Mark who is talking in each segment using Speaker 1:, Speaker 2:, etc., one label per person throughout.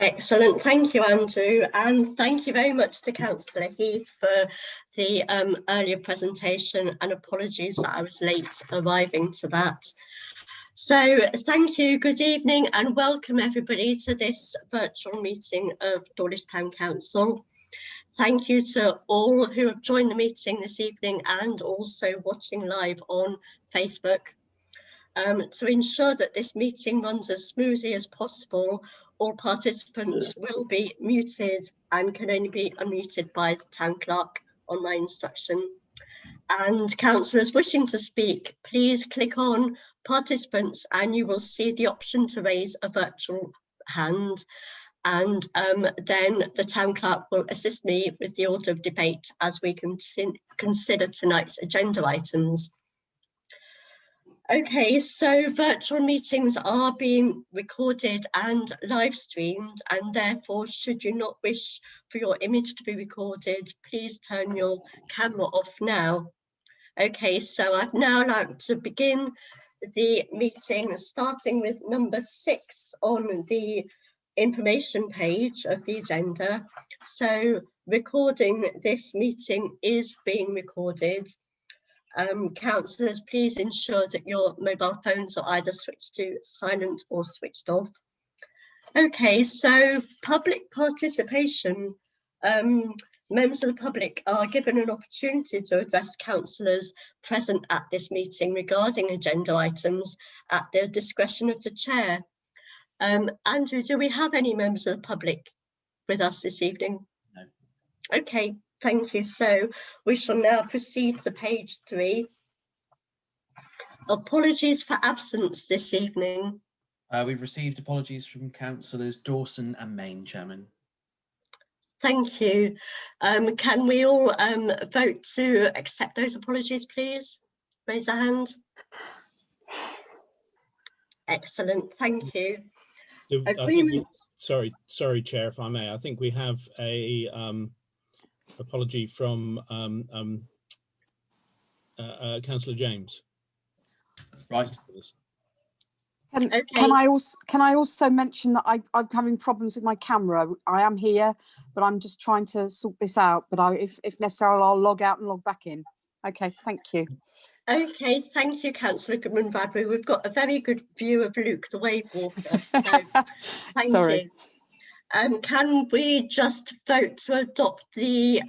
Speaker 1: Excellent, thank you, Andrew, and thank you very much to Councillor Heath for the earlier presentation, and apologies that I was late arriving to that. So thank you, good evening and welcome everybody to this virtual meeting of Dawlish Town Council. Thank you to all who have joined the meeting this evening and also watching live on Facebook. To ensure that this meeting runs as smoothly as possible, all participants will be muted and can only be unmuted by the Town Clerk on my instruction. And councillors wishing to speak, please click on participants and you will see the option to raise a virtual hand. And then the Town Clerk will assist me with the order of debate as we consider tonight's agenda items. Okay, so virtual meetings are being recorded and live streamed, and therefore should you not wish for your image to be recorded, please turn your camera off now. Okay, so I'd now like to begin the meeting, starting with number 6 on the information page of the agenda. So recording this meeting is being recorded. Councillors, please ensure that your mobile phones are either switched to silent or switched off. Okay, so public participation. Members of the public are given an opportunity to address councillors present at this meeting regarding agenda items at the discretion of the chair. Andrew, do we have any members of the public with us this evening?
Speaker 2: No.
Speaker 1: Okay, thank you. So we shall now proceed to page 3. Apologies for absence this evening.
Speaker 2: We've received apologies from councillors Dawson and Main, Chairman.
Speaker 1: Thank you. Can we all vote to accept those apologies, please? Raise a hand. Excellent, thank you.
Speaker 3: Sorry, Chair, if I may. I think we have a apology from Councillor James.
Speaker 2: Right.
Speaker 4: Can I also mention that I'm having problems with my camera. I am here, but I'm just trying to sort this out. But if necessary, I'll log out and log back in. Okay, thank you.
Speaker 1: Okay, thank you, Councillor Goodman-Bradbury. We've got a very good view of Luke the Wave Walker, so thank you. Can we just vote to adopt the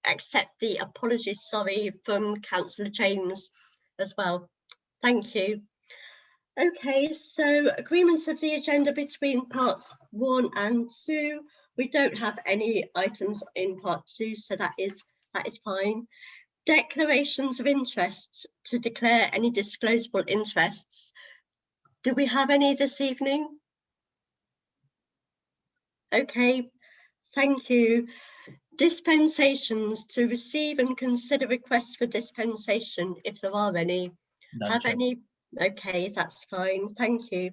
Speaker 1: accept the apologies, sorry, from Councillor James as well? Thank you. Okay, so agreements of the agenda between parts 1 and 2. We don't have any items in part 2, so that is fine. Declarations of interest to declare any disclosable interests. Do we have any this evening? Okay, thank you. Dispensations, to receive and consider requests for dispensation, if there are any.
Speaker 2: None,
Speaker 1: have
Speaker 2: Chair.
Speaker 1: any? Okay, that's fine, thank you.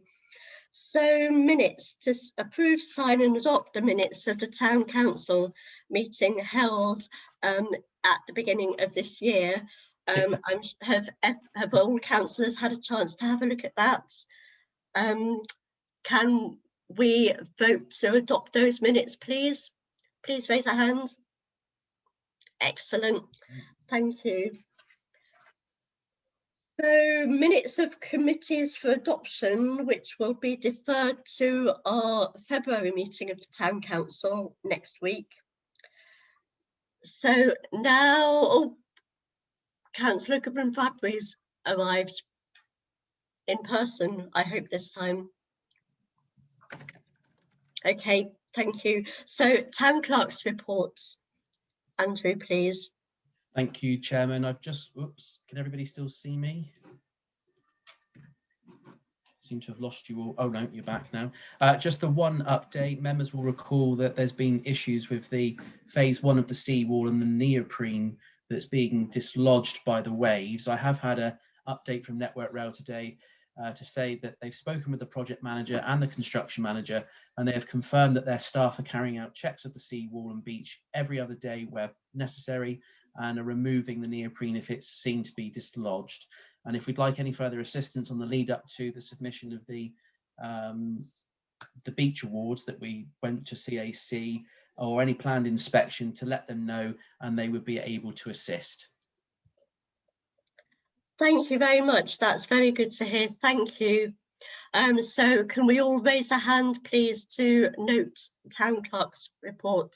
Speaker 1: So minutes, to approve, sign and adopt the minutes of the Town Council meeting held at the beginning of this year. Have all councillors had a chance to have a look at that? Can we vote to adopt those minutes, please? Please raise a hand. Excellent, thank you. So minutes of committees for adoption, which will be deferred to our February meeting of the Town Council next week. So now, Councillor Goodman-Bradbury's arrived in person, I hope this time. Okay, thank you. So Town Clerk's reports. Andrew, please.
Speaker 2: Thank you, Chairman. I've just, whoops, can everybody still see me? Seem to have lost you all. Oh no, you're back now. Just the one update. Members will recall that there's been issues with the phase 1 of the seawall and the neoprene that's being dislodged by the waves. I have had an update from Network Rail today to say that they've spoken with the project manager and the construction manager, and they have confirmed that their staff are carrying out checks of the seawall and beach every other day where necessary, and are removing the neoprene if it's seen to be dislodged. And if we'd like any further assistance on the lead up to the submission of the the beach awards that we went to CAC or any planned inspection, to let them know, and they would be able to assist.
Speaker 1: Thank you very much. That's very good to hear. Thank you. So can we all raise a hand, please, to note Town Clerk's report?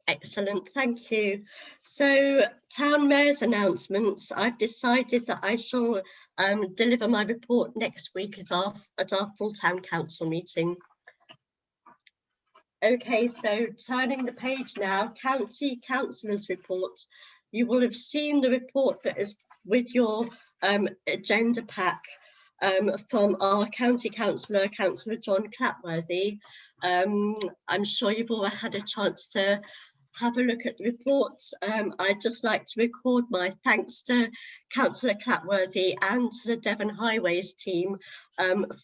Speaker 1: Excellent, thank you. So Town Mayor's announcements, I've decided that I shall deliver my report next week at our full Town Council meeting. Okay, so turning the page now, County Councillors' report. You will have seen the report that is with your agenda pack from our County Councillor, Councillor John Clapworthy. I'm sure you've all had a chance to have a look at the report. I'd just like to record my thanks to Councillor Clapworthy and to the Devon Highways team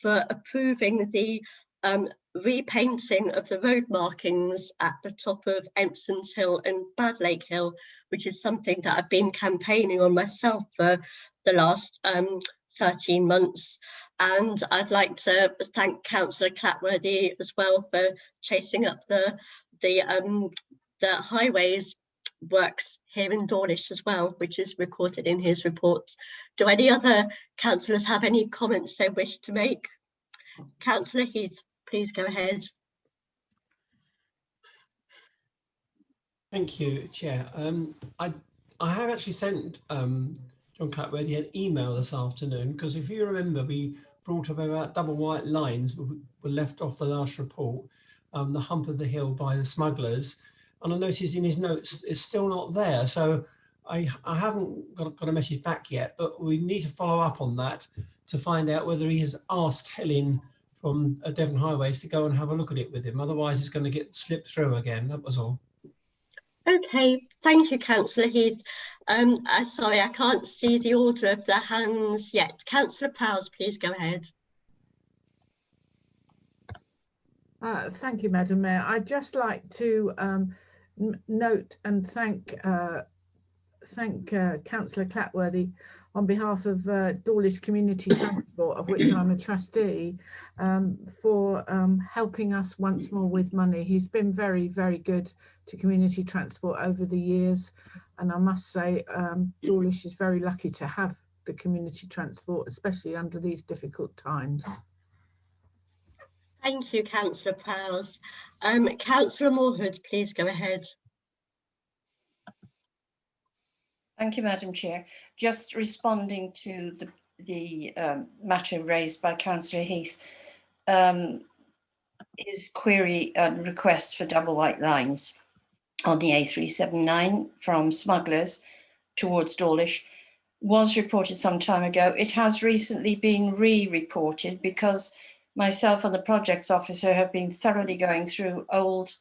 Speaker 1: for approving the repainting of the road markings at the top of Empsons Hill and Badlake Hill, which is something that I've been campaigning on myself for the last 13 months. And I'd like to thank Councillor Clapworthy as well for chasing up the highways works here in Dawlish as well, which is recorded in his report. Do any other councillors have any comments they wish to make? Councillor Heath, please go ahead.
Speaker 5: Thank you, Chair. I have actually sent John Clapworthy an email this afternoon, because if you remember, we brought up about double white lines were left off the last report, the hump of the hill by the smugglers, and I noticed in his notes it's still not there. So I haven't got a message back yet, but we need to follow up on that to find out whether he has asked Helen from Devon Highways to go and have a look at it with him. Otherwise, it's going to get slipped through again. That was all.
Speaker 1: Okay, thank you, Councillor Heath. Sorry, I can't see the order of the hands yet. Councillor Prowse, please go ahead.
Speaker 6: Thank you, Madam Mayor. I'd just like to note and thank Councillor Clapworthy on behalf of Dawlish Community Transport, of which I'm a trustee, for helping us once more with money. He's been very, very good to community transport over the years, and I must say Dawlish is very lucky to have the community transport, especially under these difficult times.
Speaker 1: Thank you, Councillor Prowse. Councillor Moorhood, please go ahead.
Speaker 7: Thank you, Madam Chair. Just responding to the matter raised by Councillor Heath, his query and request for double white lines on the A379 from smugglers towards Dawlish was reported some time ago. It has recently been re-reported because myself and the projects officer have been thoroughly going through old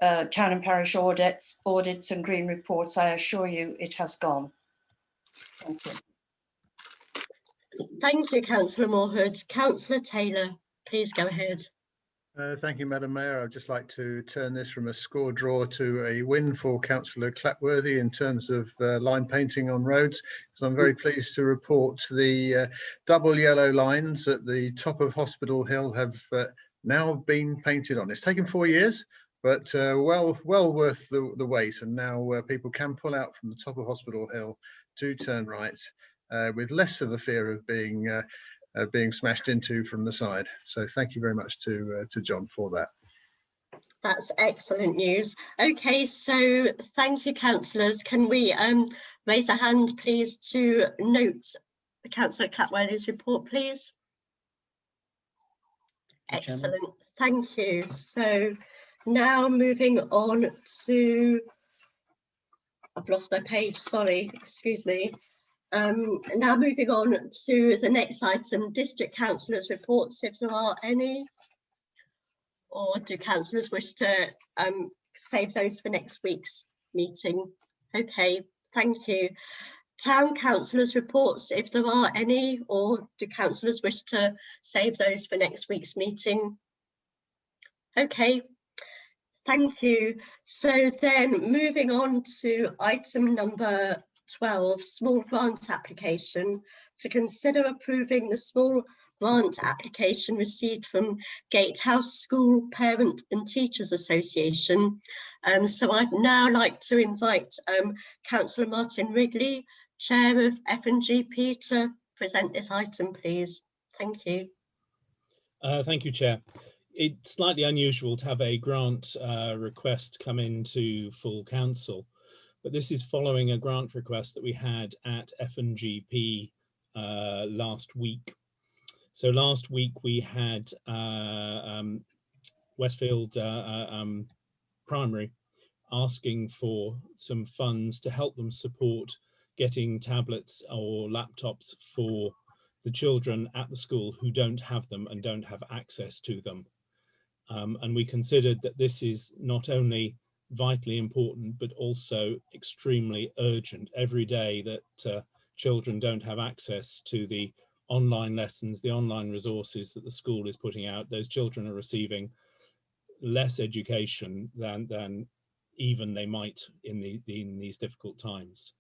Speaker 7: town and parish audits and green reports. I assure you it has gone. Thank you.
Speaker 1: Thank you, Councillor Moorhood. Councillor Taylor, please go ahead.
Speaker 8: Thank you, Madam Mayor. I'd just like to turn this from a score draw to a win for Councillor Clapworthy in terms of line painting on roads. So I'm very pleased to report the double yellow lines at the top of Hospital Hill have now been painted on. It's taken 4 years, but well worth the wait. And now people can pull out from the top of Hospital Hill to turn right with less of a fear of being smashed into from the side. So thank you very much to John for that.
Speaker 1: That's excellent news. Okay, so thank you, councillors. Can we raise a hand, please, to note the Councillor Clapworthy's report, please? Excellent, thank you. So now moving on to, I've lost my page, sorry, excuse me. Now moving on to the next item, District Councillors' reports, if there are any. Or do councillors wish to save those for next week's meeting? Okay, thank you. Town councillors' reports, if there are any, or do councillors wish to save those for next week's meeting? Okay, thank you. So then moving on to item number 12, small grant application, to consider approving the small grant application received from Gatehouse School Parent and Teachers Association. So I'd now like to invite Councillor Martin Wrigley, Chair of F&GP, to present this item, please. Thank you.
Speaker 3: Thank you, Chair. It's slightly unusual to have a grant request come into full council, but this is following a grant request that we had at F&GP last week. So last week we had Westfield Primary asking for some funds to help them support getting tablets or laptops for the children at the school who don't have them and don't have access to them. And we considered that this is not only vitally important, but also extremely urgent. Every day that children don't have access to the online lessons, the online resources that the school is putting out, those children are receiving less education than even they might in these difficult times.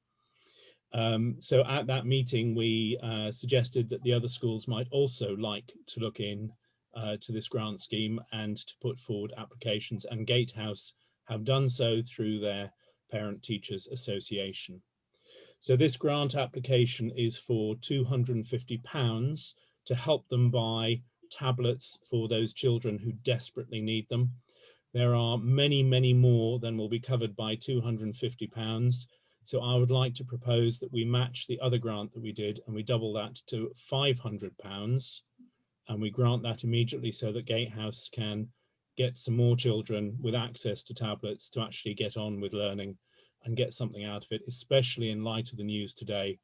Speaker 3: So at that meeting, we suggested that the other schools might also like to look in to this grant scheme and to put forward applications, and Gatehouse have done so through their Parent Teachers Association. So this grant application is for £250 to help them buy tablets for those children who desperately need them. There are many, many more than will be covered by £250. So I would like to propose that we match the other grant that we did and we double that to £500, and we grant that immediately so that Gatehouse can get some more children with access to tablets to actually get on with learning and get something out of it, especially in light of the news today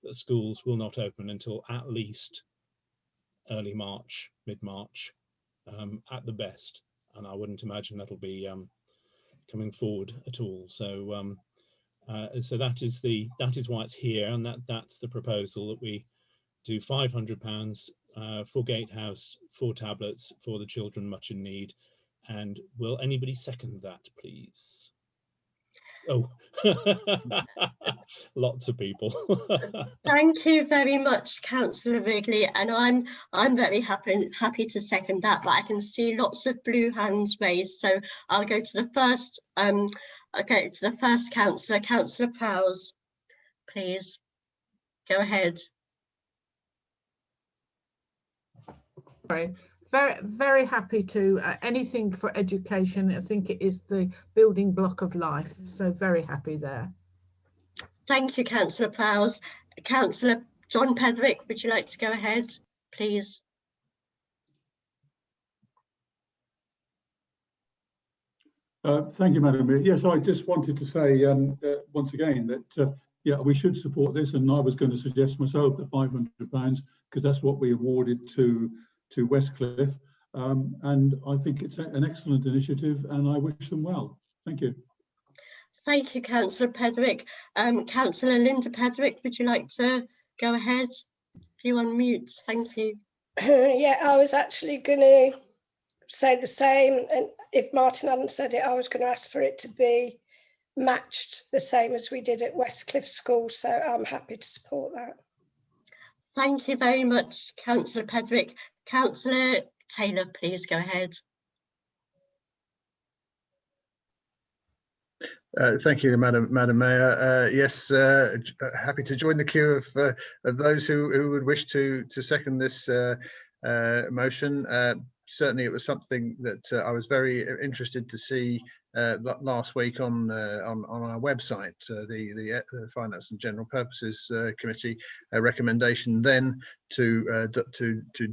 Speaker 3: that schools will not open until at least early March, mid-March at the best. And I wouldn't imagine that'll be coming forward at all. So so that is why it's here, and that's the proposal, that we do £500 for Gatehouse, for tablets for the children much in need. And will anybody second that, please? Oh, lots of people.
Speaker 1: Thank you very much, Councillor Wrigley, and I'm very happy to second that. But I can see lots of blue hands raised, so I'll go to the first. Okay, to the first councillor, Councillor Prowse, please go ahead.
Speaker 6: Sorry. Very, very happy to anything for education. I think it is the building block of life. So very happy there.
Speaker 1: Thank you, Councillor Prowse. Councillor John Pedrick, would you like to go ahead, please?
Speaker 9: Thank you, Madam Mayor. Yes, I just wanted to say once again that yeah, we should support this, and I was going to suggest myself the £500 because that's what we awarded to Westcliff, and I think it's an excellent initiative, and I wish them well. Thank you.
Speaker 1: Thank you, Councillor Pedrick. Councillor Linda Pedrick, would you like to go ahead? If you unmute, thank you.
Speaker 10: Yeah, I was actually going to say the same, and if Martin hadn't said it, I was going to ask for it to be matched the same as we did at Westcliff School, so I'm happy to support that.
Speaker 1: Thank you very much, Councillor Pedrick. Councillor Taylor, please go ahead.
Speaker 8: Thank you, Madam Mayor. Yes, happy to join the queue of those who would wish to second this motion. Certainly, it was something that I was very interested to see last week on our website. The Finance and General Purposes Committee recommendation then to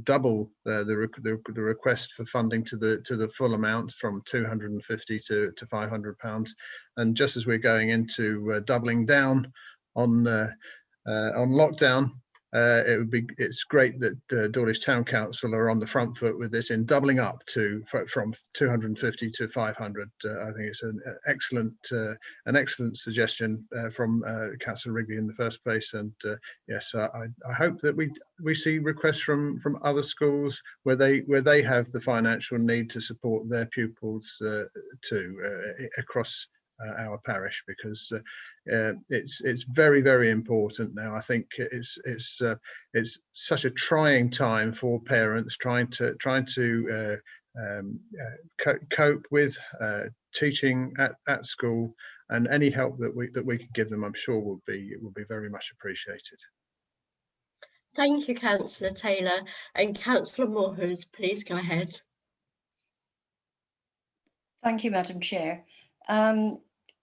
Speaker 8: double the request for funding to the full amount from £250 to £500, and just as we're going into doubling down on lockdown. It's great that Dawlish Town Council are on the front foot with this in doubling up from 250 to 500. I think it's an excellent suggestion from Councillor Wrigley in the first place, and yes, I hope that we see requests from other schools where they have the financial need to support their pupils too across our parish, because it's very, very important now. I think it's such a trying time for parents trying to cope with teaching at school, and any help that we can give them, I'm sure will be very much appreciated.
Speaker 1: Thank you, Councillor Taylor. And Councillor Moorhood, please go ahead.
Speaker 7: Thank you, Madam Chair.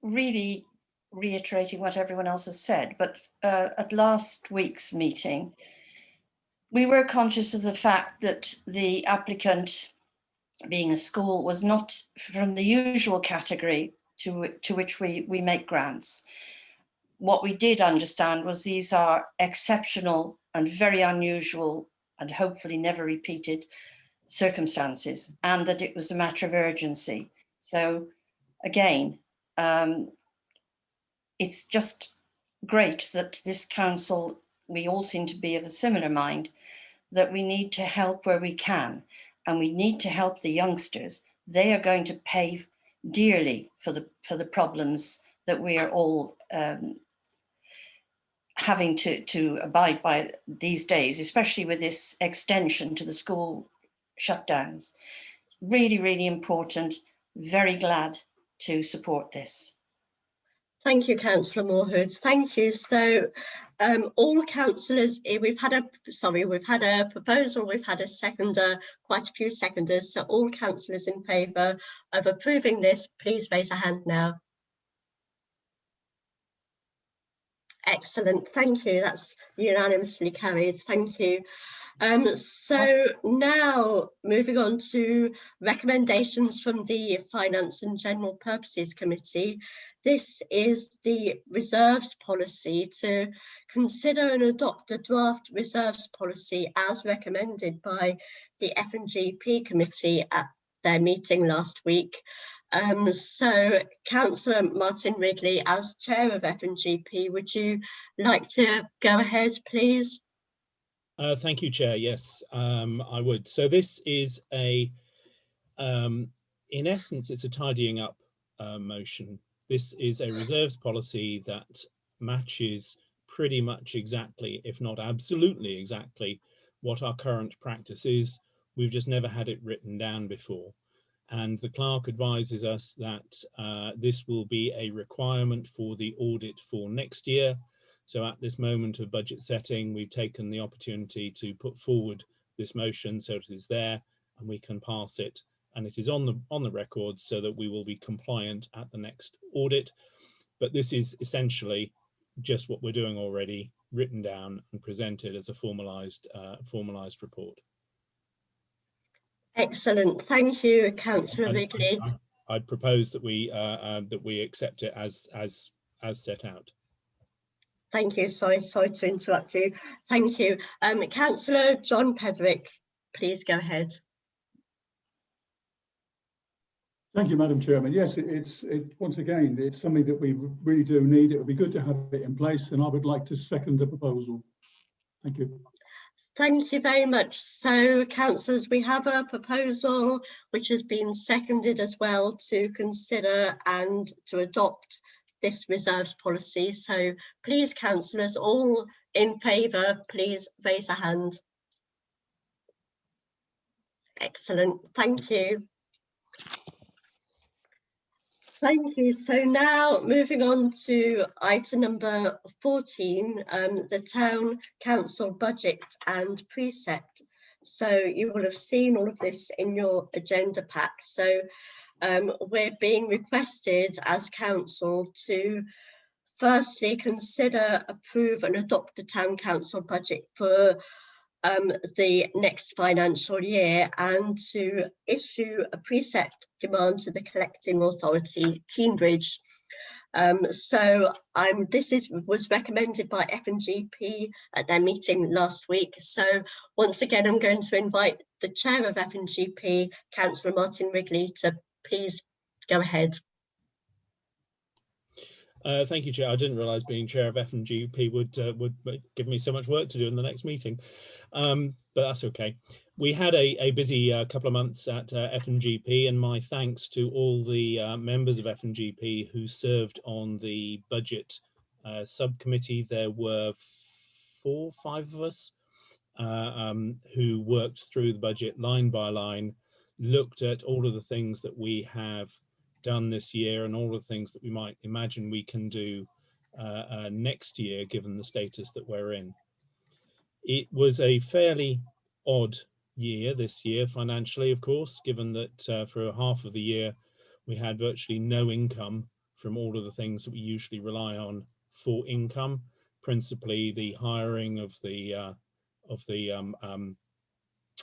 Speaker 7: Really reiterating what everyone else has said, but at last week's meeting, we were conscious of the fact that the applicant, being a school, was not from the usual category to which we make grants. What we did understand was these are exceptional and very unusual and hopefully never repeated circumstances, and that it was a matter of urgency. So again, it's just great that this council, we all seem to be of a similar mind, that we need to help where we can, and we need to help the youngsters. They are going to pay dearly for the problems that we are all having to abide by these days, especially with this extension to the school shutdowns. Really, really important. Very glad to support this.
Speaker 1: Thank you, Councillor Moorhood. Thank you. So all councillors, we've had a proposal, we've had a seconder, quite a few seconders. So all councillors in favour of approving this, please raise a hand now. Excellent, thank you. That's unanimously carried. Thank you. So now moving on to recommendations from the Finance and General Purposes Committee. This is the reserves policy, to consider and adopt a draft reserves policy as recommended by the F&GP committee at their meeting last week. So Councillor Martin Wrigley, as chair of F&GP, would you like to go ahead, please?
Speaker 3: Thank you, Chair. Yes, I would. So this is in essence, it's a tidying up motion. This is a reserves policy that matches pretty much exactly, if not absolutely exactly, what our current practice is. We've just never had it written down before. And the clerk advises us that this will be a requirement for the audit for next year. So at this moment of budget setting, we've taken the opportunity to put forward this motion so it is there and we can pass it, and it is on the record so that we will be compliant at the next audit. But this is essentially just what we're doing already, written down and presented as a formalized report.
Speaker 1: Excellent, thank you, Councillor Wrigley.
Speaker 3: I'd propose that we accept it as set out.
Speaker 1: Thank you. Sorry to interrupt you. Thank you. Councillor John Pedrick, please go ahead.
Speaker 9: Thank you, Madam Chairman. Yes, once again, it's something that we really do need. It would be good to have it in place, and I would like to second the proposal. Thank you.
Speaker 1: Thank you very much. So, councillors, we have a proposal which has been seconded as well to consider and to adopt this reserves policy. So please, councillors, all in favour, please raise a hand. Excellent, thank you. Thank you. So now moving on to item number 14, the Town Council budget and precept. So you will have seen all of this in your agenda pack. So we're being requested as council to firstly consider, approve and adopt the Town Council budget for the next financial year, and to issue a precept demand to the collecting authority, Teignbridge. This was recommended by F&GP at their meeting last week. So once again, I'm going to invite the chair of F&GP, Councillor Martin Wrigley, to please go ahead.
Speaker 3: Thank you, Chair. I didn't realise being chair of F&GP would give me so much work to do in the next meeting, but that's okay. We had a busy couple of months at F&GP, and my thanks to all the members of F&GP who served on the budget subcommittee. There were 4 or 5 of us who worked through the budget line by line, looked at all of the things that we have done this year and all of the things that we might imagine we can do next year, given the status that we're in. It was a fairly odd year this year financially, of course, given that for half of the year we had virtually no income from all of the things that we usually rely on for income, principally the hiring of the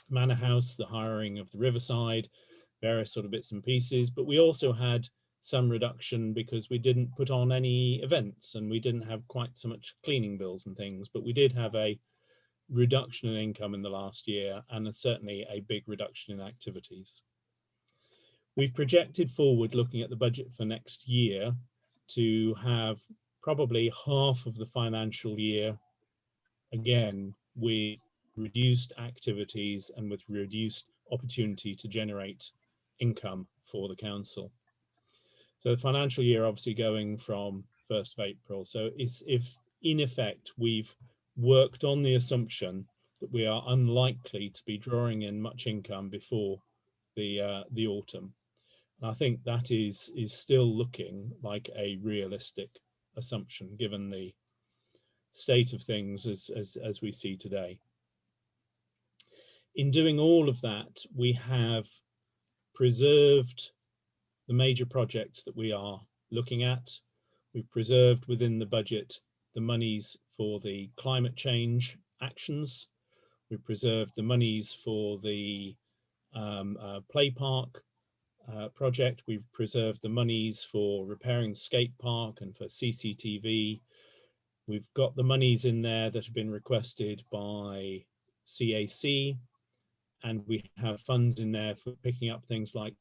Speaker 3: Manor House, the hiring of the Riverside, various sort of bits and pieces, but we also had some reduction because we didn't put on any events and we didn't have quite so much cleaning bills and things, but we did have a reduction in income in the last year and certainly a big reduction in activities. We've projected forward, looking at the budget for next year, to have probably half of the financial year again with reduced activities and with reduced opportunity to generate income for the council. So the financial year obviously going from 1st of April. So it's, if in effect we've worked on the assumption that we are unlikely to be drawing in much income before the autumn. And I think that is still looking like a realistic assumption given the state of things as we see today. In doing all of that, we have preserved the major projects that we are looking at. We've preserved within the budget the monies for the climate change actions. We've preserved the monies for the play park project. We've preserved the monies for repairing the skate park and for CCTV. We've got the monies in there that have been requested by CAC, and we have funds in there for picking up things like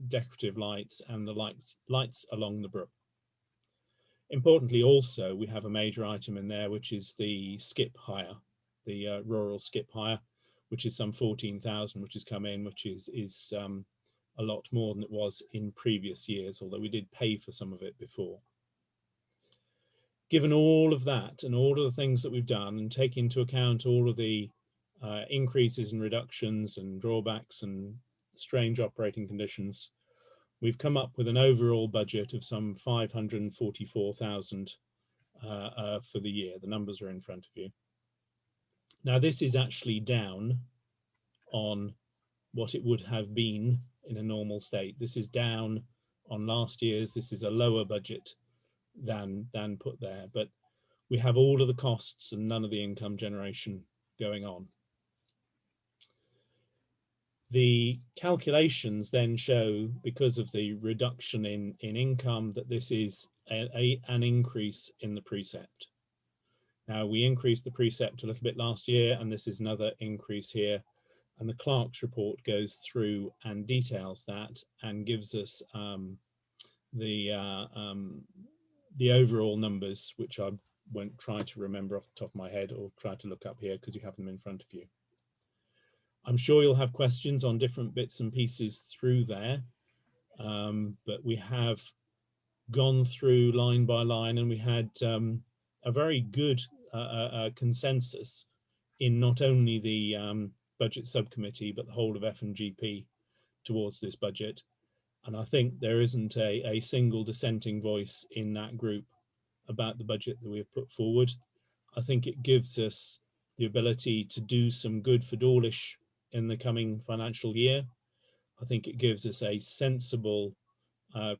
Speaker 3: decorative lights and the lights along the brook. Importantly, also, we have a major item in there, which is the skip hire, the rural skip hire, which is some 14,000, which has come in, which is a lot more than it was in previous years, although we did pay for some of it before. Given all of that and all of the things that we've done, and take into account all of the increases and reductions and drawbacks and strange operating conditions, we've come up with an overall budget of some 544,000 for the year. The numbers are in front of you. Now, this is actually down on what it would have been in a normal state. This is down on last year's. This is a lower budget than put there, but we have all of the costs and none of the income generation going on. The calculations then show, because of the reduction in income, that this is an increase in the precept. Now, we increased the precept a little bit last year, and this is another increase here. And the clerk's report goes through and details that and gives us the overall numbers, which I won't try to remember off the top of my head or try to look up here because you have them in front of you. I'm sure you'll have questions on different bits and pieces through there, but we have gone through line by line, and we had a very good consensus in not only the budget subcommittee, but the whole of F&GP towards this budget. And I think there isn't a single dissenting voice in that group about the budget that we have put forward. I think it gives us the ability to do some good for Dawlish in the coming financial year. I think it gives us a sensible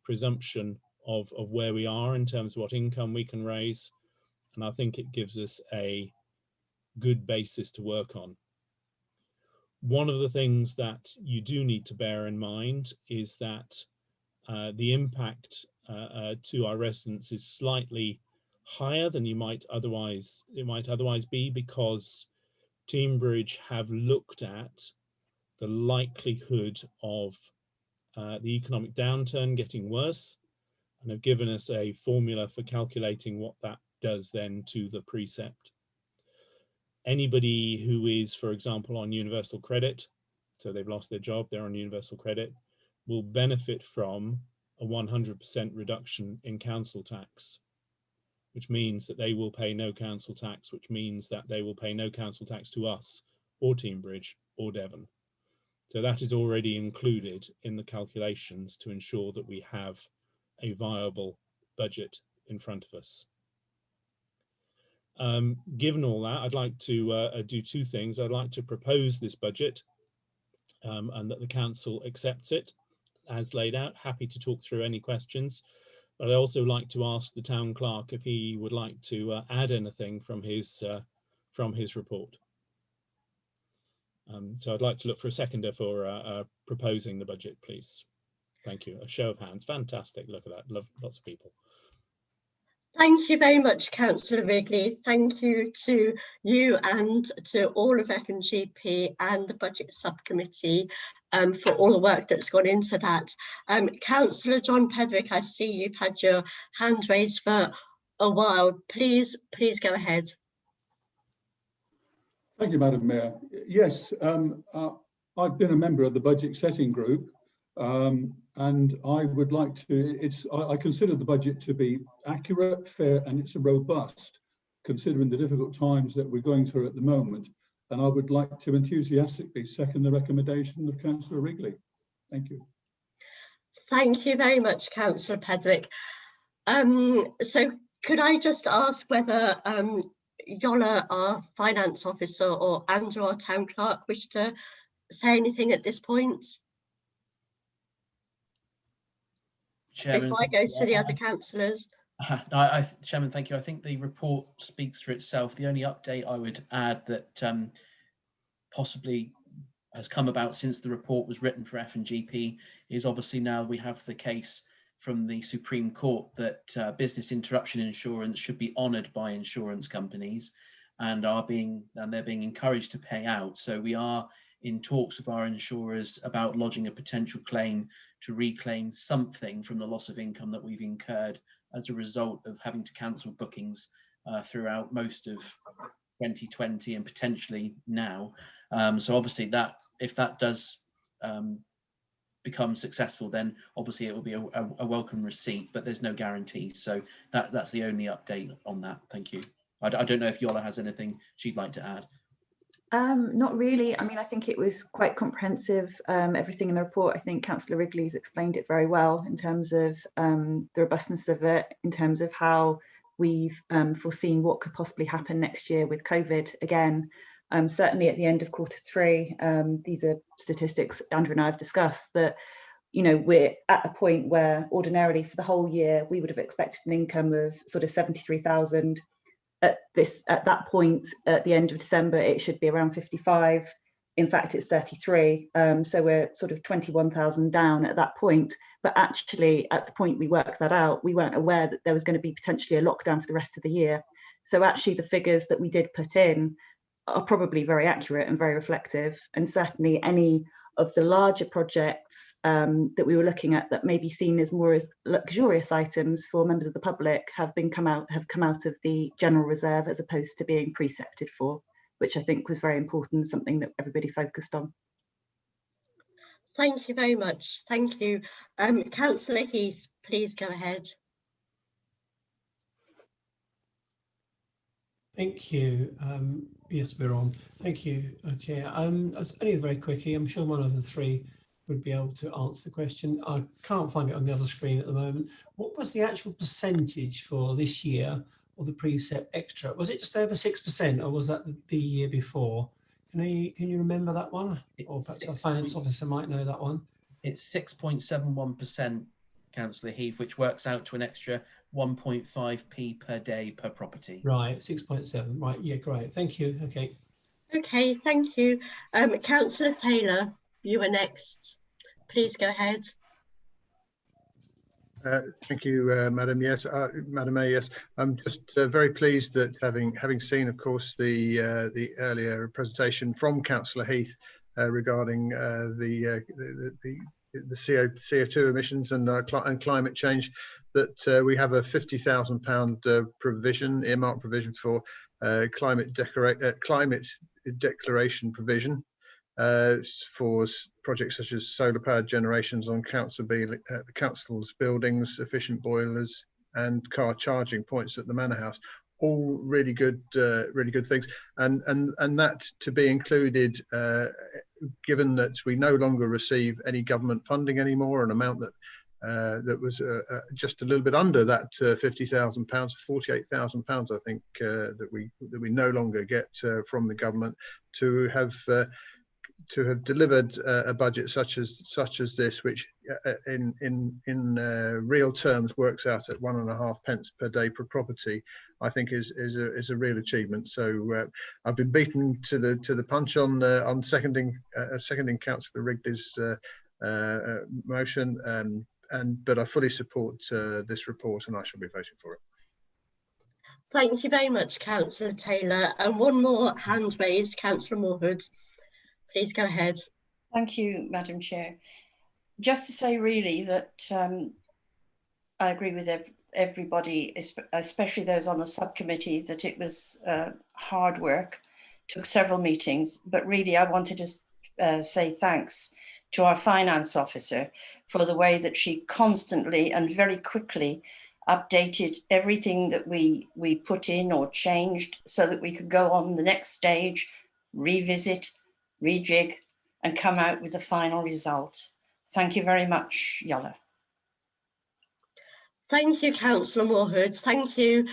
Speaker 3: presumption of where we are in terms of what income we can raise. And I think it gives us a good basis to work on. One of the things that you do need to bear in mind is that the impact to our residents is slightly higher than it might otherwise be, because Teambridge have looked at the likelihood of the economic downturn getting worse, and have given us a formula for calculating what that does then to the precept. Anybody who is, for example, on universal credit, so they've lost their job, they're on universal credit, will benefit from a 100% reduction in council tax, which means that they will pay no council tax, which means that they will pay no council tax to us or Teambridge or Devon. So that is already included in the calculations to ensure that we have a viable budget in front of us. Given all that, I'd like to do two things. I'd like to propose this budget and that the council accepts it as laid out. Happy to talk through any questions, but I'd also like to ask the town clerk if he would like to add anything from his report. So I'd like to look for a seconder for proposing the budget, please. Thank you. A show of hands. Fantastic. Look at that. Love, lots of people.
Speaker 1: Thank you very much, Councillor Wrigley. Thank you to you and to all of FNGP and the Budget Subcommittee for all the work that's gone into that. Councillor John Pedrick, I see you've had your hand raised for a while. Please go ahead.
Speaker 9: Thank you, Madam Mayor. Yes, I've been a member of the budget setting group, and I would like to, I consider the budget to be accurate, fair, and it's robust, considering the difficult times that we're going through at the moment. And I would like to enthusiastically second the recommendation of Councillor Wrigley. Thank you.
Speaker 1: Thank you very much, Councillor Pedrick. So could I just ask whether Yola, our finance officer, or Andrew, our town clerk, wish to say anything at this point?
Speaker 2: Chairman,
Speaker 1: before I go to the other councillors.
Speaker 2: Chairman, thank you. I think the report speaks for itself. The only update I would add that possibly has come about since the report was written for FNGP is obviously now we have the case from the Supreme Court that business interruption insurance should be honoured by insurance companies and they're being encouraged to pay out. So we are in talks with our insurers about lodging a potential claim to reclaim something from the loss of income that we've incurred as a result of having to cancel bookings throughout most of 2020 and potentially now. So obviously that if that does become successful, then obviously it will be a welcome receipt, but there's no guarantee. So that's the only update on that. Thank you. I don't know if Yola has anything she'd like to add.
Speaker 11: Not really. I mean, I think it was quite comprehensive, everything in the report. I think Councillor Wrigley's explained it very well in terms of the robustness of it, in terms of how we've foreseen what could possibly happen next year with COVID again. Certainly at the end of Q3, these are statistics Andrew and I have discussed that, you know, we're at a point where ordinarily for the whole year, we would have expected an income of sort of 73,000. At that point, at the end of December, it should be around 55. In fact, it's 33. So we're sort of 21,000 down at that point. But actually, at the point we worked that out, we weren't aware that there was going to be potentially a lockdown for the rest of the year. So actually, the figures that we did put in are probably very accurate and very reflective. And certainly any of the larger projects that we were looking at that may be seen as more as luxurious items for members of the public have come out of the general reserve as opposed to being precepted for, which I think was very important, something that everybody focused on.
Speaker 1: Thank you very much. Thank you. Councillor Heath, please go ahead.
Speaker 5: Thank you. Yes, we're on. Thank you, Chair. Only very quickly, I'm sure one of the three would be able to answer the question. I can't find it on the other screen at the moment. What was the actual percentage for this year of the precept extra? Was it just over 6% or was that the year before? Can you remember that one? Or perhaps our finance officer might know that one.
Speaker 2: It's 6.71%, Councillor Heath, which works out to an extra 1.5p per day per property.
Speaker 5: Right, 6.7. Right, yeah, great. Thank you. Okay.
Speaker 1: Okay, thank you. Councillor Taylor, you are next. Please go ahead.
Speaker 8: Thank you, Madam. Yes, Madam Mayor. Yes, I'm just very pleased that having seen, of course, the earlier presentation from Councillor Heath regarding the the CO2 emissions and climate change, that we have a £50,000 provision, earmark provision for climate declaration provision for projects such as solar powered generations on council's buildings, efficient boilers, and car charging points at the Manor House. All really good things, and that to be included, given that we no longer receive any government funding anymore, an amount that that was just a little bit under that £50,000, £48,000, I think, that we no longer get from the government, to have delivered a budget such as this, which in real terms works out at 1.5 per day per property, I think is a real achievement. So I've been beaten to the punch on seconding Councillor Wrigley's motion, but I fully support this report, and I shall be voting for it.
Speaker 1: Thank you very much, Councillor Taylor. And one more hand raised, Councillor Moorhood. Please go ahead.
Speaker 7: Thank you, Madam Chair. Just to say really that I agree with everybody, especially those on the subcommittee, that it was hard work, took several meetings, but really I wanted to say thanks to our finance officer for the way that she constantly and very quickly updated everything that we put in or changed, so that we could go on the next stage, revisit, rejig, and come out with the final result. Thank you very much, Yola.
Speaker 1: Thank you, Councillor Moorhood. Thank you.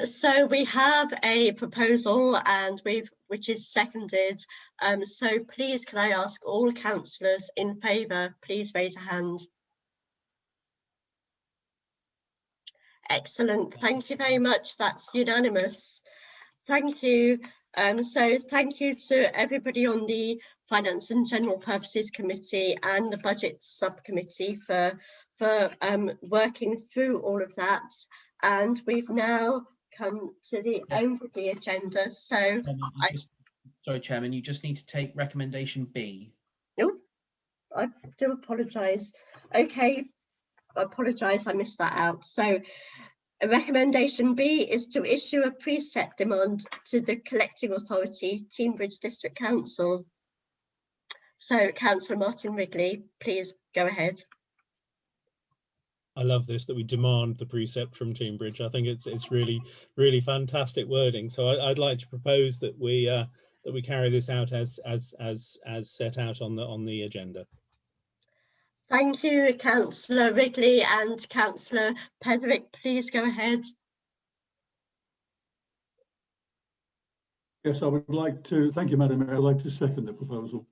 Speaker 1: So we have a proposal, and which is seconded. So please, can I ask all councillors in favour, please raise a hand. Excellent. Thank you very much. That's unanimous. Thank you. So thank you to everybody on the Finance and General Purposes Committee and the Budget Subcommittee for working through all of that. And we've now come to the end of the agenda. So
Speaker 2: sorry, Chairman, you just need to take recommendation B.
Speaker 1: No, I do apologise. Okay, I apologise, I missed that out. So recommendation B is to issue a precept demand to the collecting authority, Teignbridge District Council. So Councillor Martin Wrigley, please go ahead.
Speaker 3: I love this, that we demand the precept from Teignbridge. I think it's really fantastic wording. So I'd like to propose that we carry this out as set out on the agenda.
Speaker 1: Thank you, Councillor Wrigley, and Councillor Pederick, please go ahead.
Speaker 9: Yes, I would like to, thank you, Madam Mayor, I'd like to second the proposal.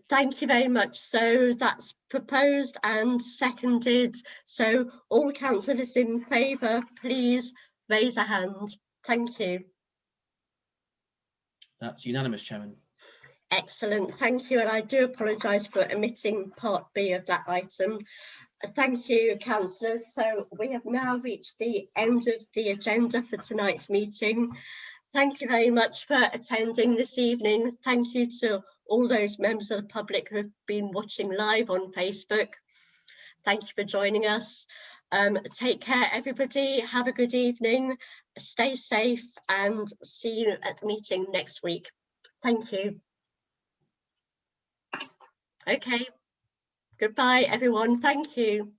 Speaker 1: Thank you very much. So that's proposed and seconded. So all councillors in favour, please raise a hand. Thank you.
Speaker 2: That's unanimous, Chairman.
Speaker 1: Excellent, thank you, and I do apologise for omitting part B of that item. Thank you, councillors. So we have now reached the end of the agenda for tonight's meeting. Thank you very much for attending this evening. Thank you to all those members of the public who have been watching live on Facebook. Thank you for joining us. Take care, everybody. Have a good evening. Stay safe, and see you at the meeting next week. Thank you. Okay, goodbye everyone, thank you.